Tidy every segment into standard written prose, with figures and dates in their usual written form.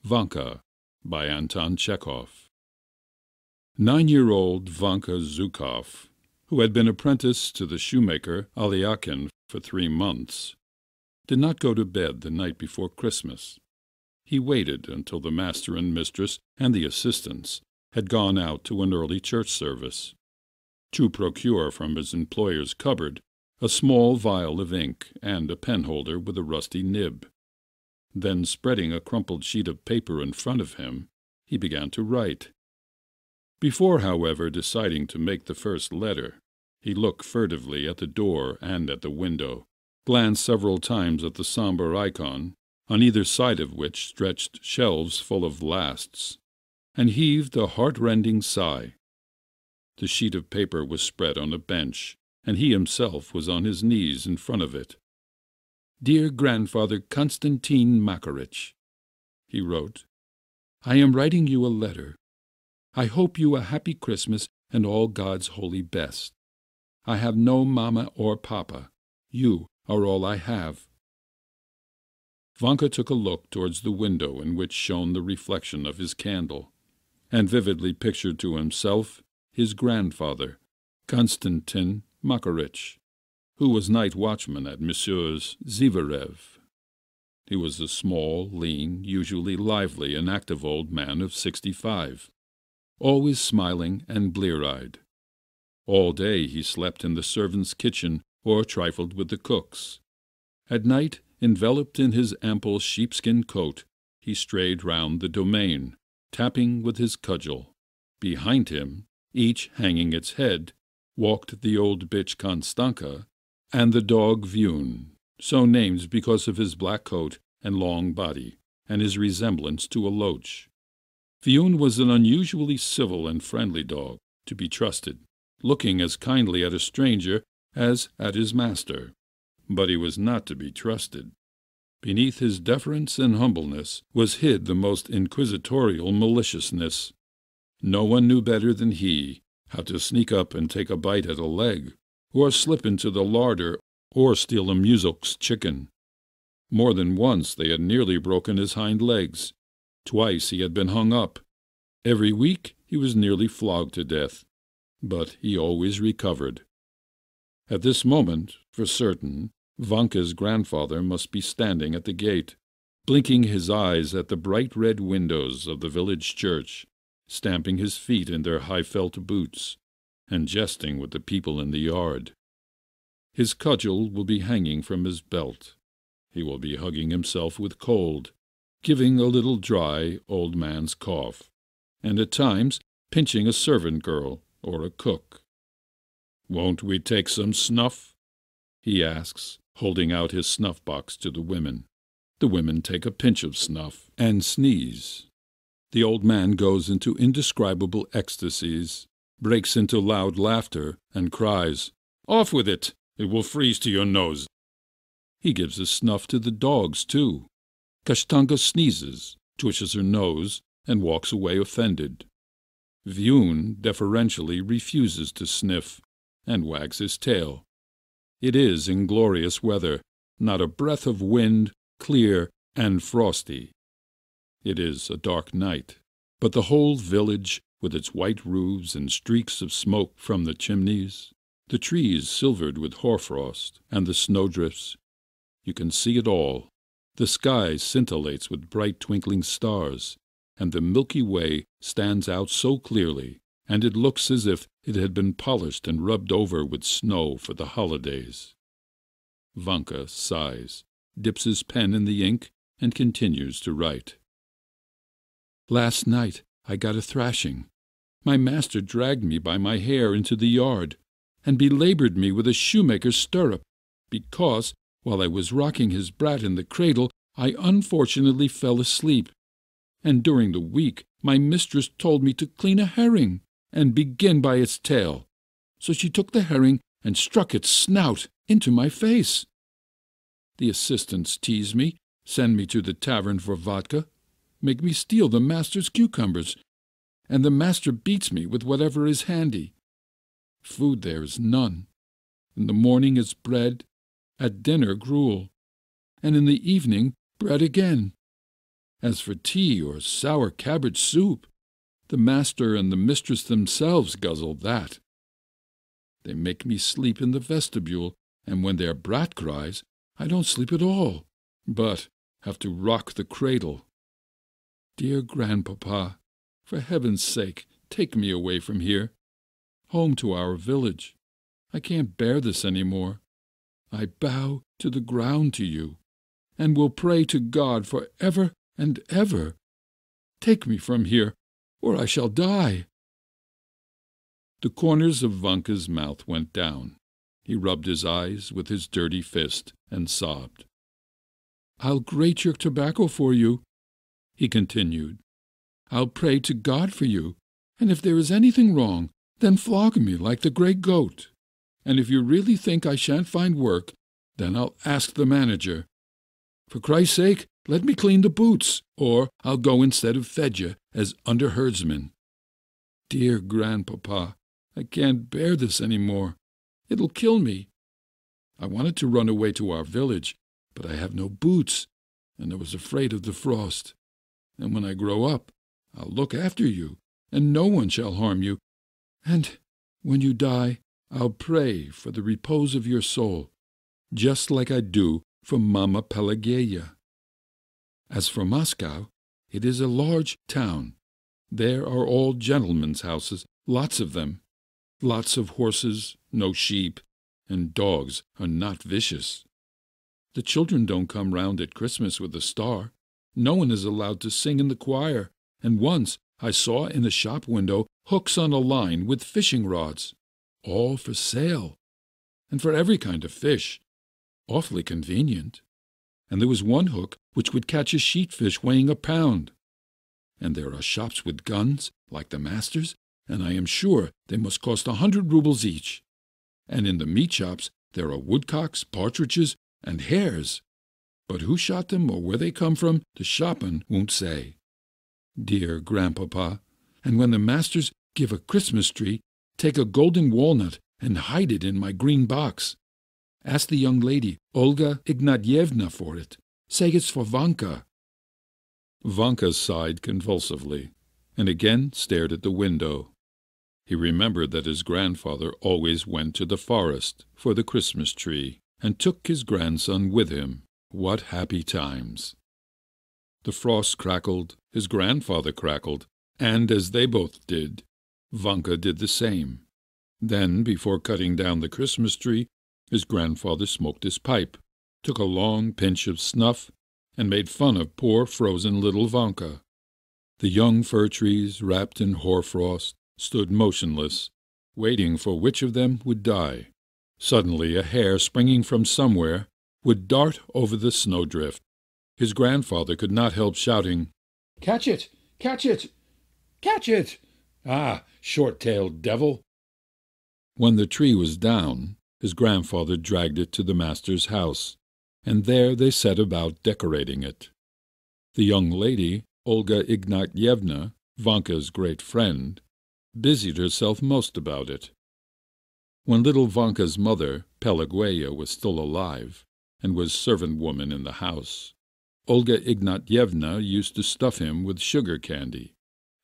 Vanka by Anton Chekhov. 9-year-old Vanka Zhukov, who had been apprenticed to the shoemaker Alyakhin for 3 months, did not go to bed the night before Christmas. He waited until the master and mistress and the assistants had gone out to an early church service, to procure from his employer's cupboard a small vial of ink and a penholder with a rusty nib. Then, spreading a crumpled sheet of paper in front of him, he began to write. Before, however, deciding to make the first letter, he looked furtively at the door and at the window, glanced several times at the somber icon, on either side of which stretched shelves full of lasts, and heaved a heart-rending sigh. The sheet of paper was spread on a bench, and he himself was on his knees in front of it. "Dear Grandfather Konstantin Makarych," he wrote, "I am writing you a letter. I hope you a happy Christmas and all God's holy best. I have no mamma or papa. You are all I have." Vanka took a look towards the window in which shone the reflection of his candle, and vividly pictured to himself his grandfather, Konstantin Makarych, who was night watchman at Messrs. Zivarev. He was a small, lean, usually lively and active old man of 65, always smiling and blear-eyed. All day he slept in the servants' kitchen or trifled with the cooks. At night, enveloped in his ample sheepskin coat, he strayed round the domain, tapping with his cudgel. Behind him, each hanging its head, walked the old bitch Konstanka and the dog Vyun, so named because of his black coat and long body, and his resemblance to a loach. Vyun was an unusually civil and friendly dog, to be trusted, looking as kindly at a stranger as at his master. But he was not to be trusted. Beneath his deference and humbleness was hid the most inquisitorial maliciousness. No one knew better than he how to sneak up and take a bite at a leg, or slip into the larder, or steal a Muzhok's chicken. More than once they had nearly broken his hind legs. Twice he had been hung up. Every week he was nearly flogged to death, but he always recovered. At this moment, for certain, Vanka's grandfather must be standing at the gate, blinking his eyes at the bright red windows of the village church, stamping his feet in their high felt boots, and jesting with the people in the yard. His cudgel will be hanging from his belt. He will be hugging himself with cold, giving a little dry old man's cough, and at times pinching a servant girl or a cook. "Won't we take some snuff?" he asks, holding out his snuff-box to the women. The women take a pinch of snuff and sneeze. The old man goes into indescribable ecstasies, breaks into loud laughter, and cries, "Off with it! It will freeze to your nose!" He gives his snuff to the dogs, too. Kashtanka sneezes, twitches her nose, and walks away offended. Vyun deferentially refuses to sniff, and wags his tail. It is inglorious weather, not a breath of wind, clear and frosty. It is a dark night, but the whole village, with its white roofs and streaks of smoke from the chimneys, the trees silvered with hoarfrost, and the snowdrifts, you can see it all. The sky scintillates with bright twinkling stars, and the Milky Way stands out so clearly, and it looks as if it had been polished and rubbed over with snow for the holidays. Vanka sighs, dips his pen in the ink, and continues to write. "Last night I got a thrashing. My master dragged me by my hair into the yard, and belabored me with a shoemaker's stirrup, because, while I was rocking his brat in the cradle, I unfortunately fell asleep. And during the week my mistress told me to clean a herring, and begin by its tail. So she took the herring and struck its snout into my face. The assistants tease me, send me to the tavern for vodka, make me steal the master's cucumbers, and the master beats me with whatever is handy. Food there is none. In the morning is bread, at dinner gruel, and in the evening bread again. As for tea or sour cabbage soup, the master and the mistress themselves guzzle that. They make me sleep in the vestibule, and when their brat cries, I don't sleep at all, but have to rock the cradle. Dear grandpapa, for heaven's sake, take me away from here, home to our village. I can't bear this any more. I bow to the ground to you, and will pray to God for ever and ever. Take me from here, or I shall die." The corners of Vanka's mouth went down. He rubbed his eyes with his dirty fist and sobbed. "I'll grate your tobacco for you," he continued. "I'll pray to God for you, and if there is anything wrong, then flog me like the grey goat. And if you really think I shan't find work, then I'll ask the manager. For Christ's sake, let me clean the boots, or I'll go instead of Fedya as under-herdsman. Dear grandpapa, I can't bear this any more. It'll kill me. I wanted to run away to our village, but I have no boots, and I was afraid of the frost. And when I grow up, I'll look after you, and no one shall harm you. And when you die, I'll pray for the repose of your soul, just like I do for Mama Pelageya. As for Moscow, it is a large town. There are all gentlemen's houses, lots of them. Lots of horses, no sheep, and dogs are not vicious. The children don't come round at Christmas with a star. No one is allowed to sing in the choir, and once I saw in a shop window hooks on a line with fishing rods, all for sale, and for every kind of fish. Awfully convenient. And there was one hook which would catch a sheatfish weighing a pound. And there are shops with guns, like the master's, and I am sure they must cost 100 rubles each. And in the meat shops there are woodcocks, partridges, and hares. But who shot them or where they come from, the shopman won't say. Dear grandpapa, and when the masters give a Christmas tree, take a golden walnut and hide it in my green box. Ask the young lady, Olga Ignatyevna, for it. Say it's for Vanka." Vanka sighed convulsively, and again stared at the window. He remembered that his grandfather always went to the forest for the Christmas tree, and took his grandson with him. What happy times! The frost crackled, his grandfather crackled, and as they both did, Vanka did the same. Then, before cutting down the Christmas tree, his grandfather smoked his pipe, took a long pinch of snuff, and made fun of poor frozen little Vanka. The young fir trees, wrapped in hoarfrost, stood motionless, waiting for which of them would die. Suddenly a hare springing from somewhere would dart over the snowdrift. His grandfather could not help shouting, "Catch it! Catch it! Catch it! Ah, short-tailed devil!" When the tree was down, his grandfather dragged it to the master's house, and there they set about decorating it. The young lady, Olga Ignatyevna, Vanka's great friend, busied herself most about it. When little Vanka's mother, Pelageya, was still alive, and was servant-woman in the house, Olga Ignatyevna used to stuff him with sugar candy,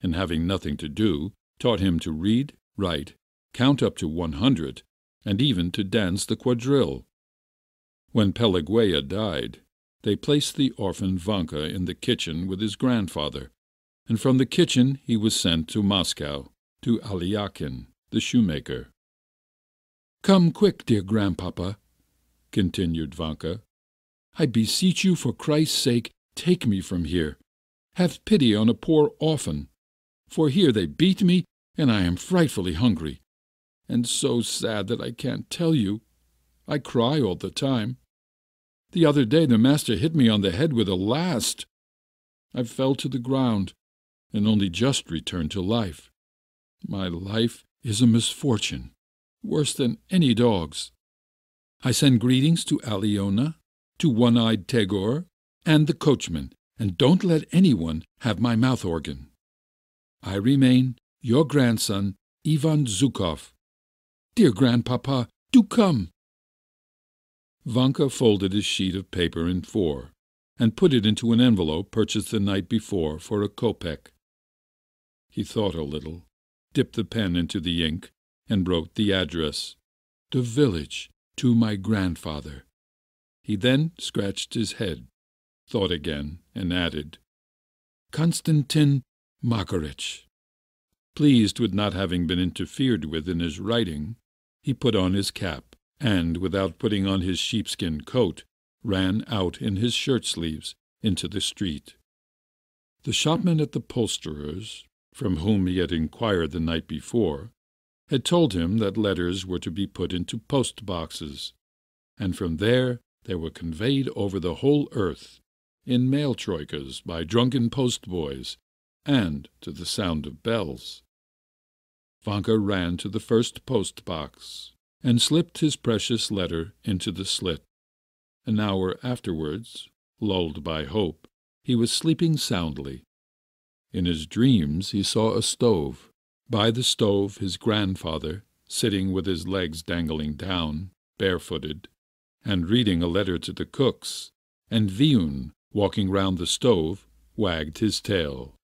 and having nothing to do, taught him to read, write, count up to 100, and even to dance the quadrille. When Pelageya died, they placed the orphan Vanka in the kitchen with his grandfather, and from the kitchen he was sent to Moscow, to Alyakin, the shoemaker. "Come quick, dear grandpapa," continued Vanka. "I beseech you, for Christ's sake, take me from here. Have pity on a poor orphan, for here they beat me, and I am frightfully hungry, and so sad that I can't tell you. I cry all the time. The other day the master hit me on the head with a last. I fell to the ground, and only just returned to life. My life is a misfortune, worse than any dog's. I send greetings to Aliona, to One-Eyed Tegor, and the coachman, and don't let anyone have my mouth-organ. I remain your grandson, Ivan Zhukov. Dear grandpapa, do come." Vanka folded his sheet of paper in 4, and put it into an envelope purchased the night before for a kopeck. He thought a little, dipped the pen into the ink, and wrote the address, "The village, to my grandfather." He then scratched his head, thought again, and added, "Konstantin Makarych." Pleased with not having been interfered with in his writing, he put on his cap, and, without putting on his sheepskin coat, ran out in his shirt-sleeves into the street. The shopman at the poulsterer's, from whom he had inquired the night before, had told him that letters were to be put into post-boxes, and from there they were conveyed over the whole earth, in mail-troikas by drunken post-boys, and to the sound of bells. Vanka ran to the first post-box, and slipped his precious letter into the slit. An hour afterwards, lulled by hope, he was sleeping soundly. In his dreams he saw a stove. By the stove his grandfather, sitting with his legs dangling down, barefooted, and reading a letter to the cooks, and Viun, walking round the stove, wagged his tail.